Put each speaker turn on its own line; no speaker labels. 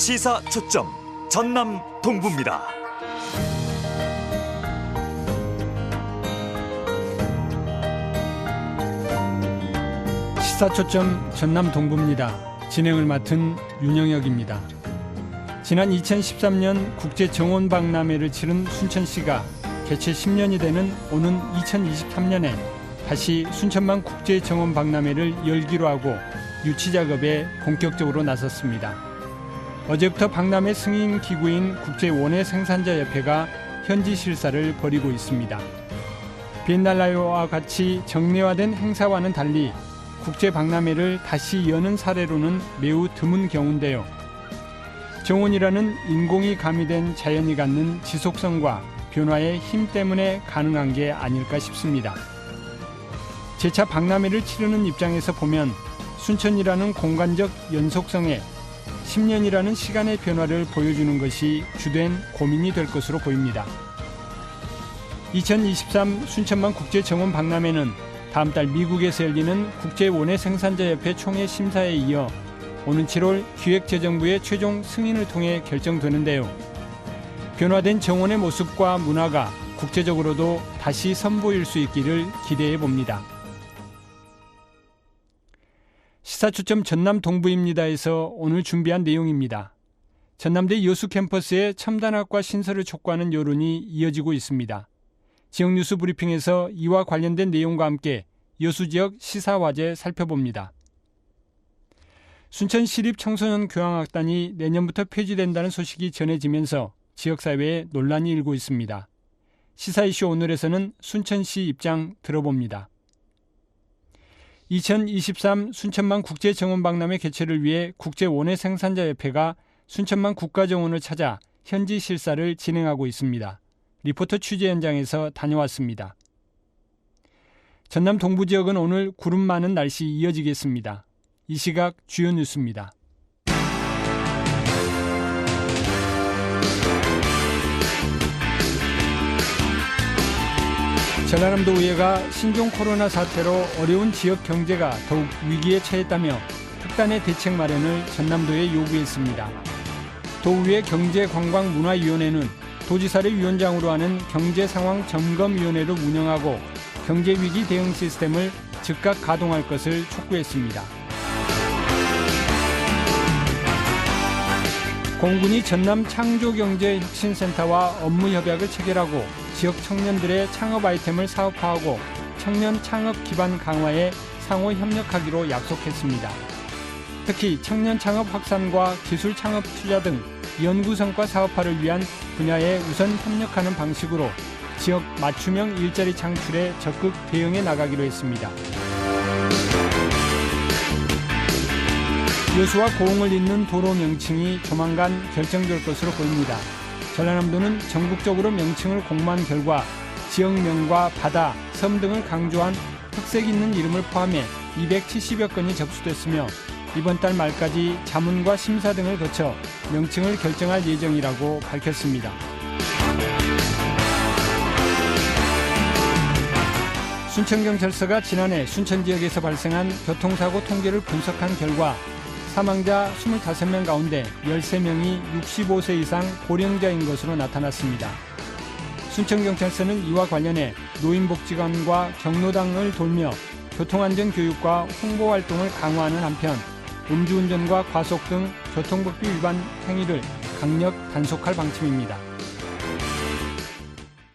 시사 초점 전남 동부입니다.
시사 초점 전남 동부입니다. 진행을 맡은 윤영혁입니다. 지난 2013년 국제정원박람회를 치른 순천시가 개최 10년이 되는 오는 2023년에 다시 순천만 국제정원박람회를 열기로 하고 유치 작업에 본격적으로 나섰습니다. 어제부터 박람회 승인 기구인 국제원예생산자협회가 현지 실사를 벌이고 있습니다. 비엔날레와 같이 정례화된 행사와는 달리 국제박람회를 다시 여는 사례로는 매우 드문 경우인데요. 정원이라는 인공이 가미된 자연이 갖는 지속성과 변화의 힘 때문에 가능한 게 아닐까 싶습니다. 재차 박람회를 치르는 입장에서 보면 순천이라는 공간적 연속성에 10년이라는 시간의 변화를 보여주는 것이 주된 고민이 될 것으로 보입니다. 2023 순천만 국제정원박람회는 다음 달 미국에서 열리는 국제원예생산자협회 총회 심사에 이어 오는 7월 기획재정부의 최종 승인을 통해 결정되는데요. 변화된 정원의 모습과 문화가 국제적으로도 다시 선보일 수 있기를 기대해 봅니다. 시사초점 전남 동부입니다에서 오늘 준비한 내용입니다. 전남대 여수 캠퍼스에 첨단학과 신설을 촉구하는 여론이 이어지고 있습니다. 지역 뉴스 브리핑에서 이와 관련된 내용과 함께 여수 지역 시사화제 살펴봅니다. 순천시립청소년교향악단이 내년부터 폐지된다는 소식이 전해지면서 지역사회에 논란이 일고 있습니다. 시사 이슈 오늘에서는 순천시 입장 들어봅니다. 2023 순천만 국제정원박람회 개최를 위해 국제원예생산자협회가 순천만 국가정원을 찾아 현지 실사를 진행하고 있습니다. 리포터 취재 현장에서 다녀왔습니다. 전남 동부 지역은 오늘 구름 많은 날씨 이어지겠습니다. 이 시각 주요 뉴스입니다. 전라남도 의회가 신종 코로나 사태로 어려운 지역 경제가 더욱 위기에 처했다며 특단의 대책 마련을 전남도에 요구했습니다. 도의회 경제관광문화위원회는 도지사를 위원장으로 하는 경제상황점검위원회를 운영하고 경제위기 대응 시스템을 즉각 가동할 것을 촉구했습니다. 공군이 전남 창조경제혁신센터와 업무협약을 체결하고 지역 청년들의 창업 아이템을 사업화하고 청년 창업 기반 강화에 상호 협력하기로 약속했습니다. 특히 청년 창업 확산과 기술 창업 투자 등 연구 성과 사업화를 위한 분야에 우선 협력하는 방식으로 지역 맞춤형 일자리 창출에 적극 대응해 나가기로 했습니다. 여수와 고흥을 잇는 도로 명칭이 조만간 결정될 것으로 보입니다. 전라남도는 전국적으로 명칭을 공모한 결과 지역명과 바다, 섬 등을 강조한 특색 있는 이름을 포함해 270여 건이 접수됐으며 이번 달 말까지 자문과 심사 등을 거쳐 명칭을 결정할 예정이라고 밝혔습니다. 순천경찰서가 지난해 순천 지역에서 발생한 교통사고 통계를 분석한 결과 사망자 25명 가운데 13명이 65세 이상 고령자인 것으로 나타났습니다. 순천경찰서는 이와 관련해 노인복지관과 경로당을 돌며 교통안전 교육과 홍보 활동을 강화하는 한편 음주운전과 과속 등 교통법규 위반 행위를 강력 단속할 방침입니다.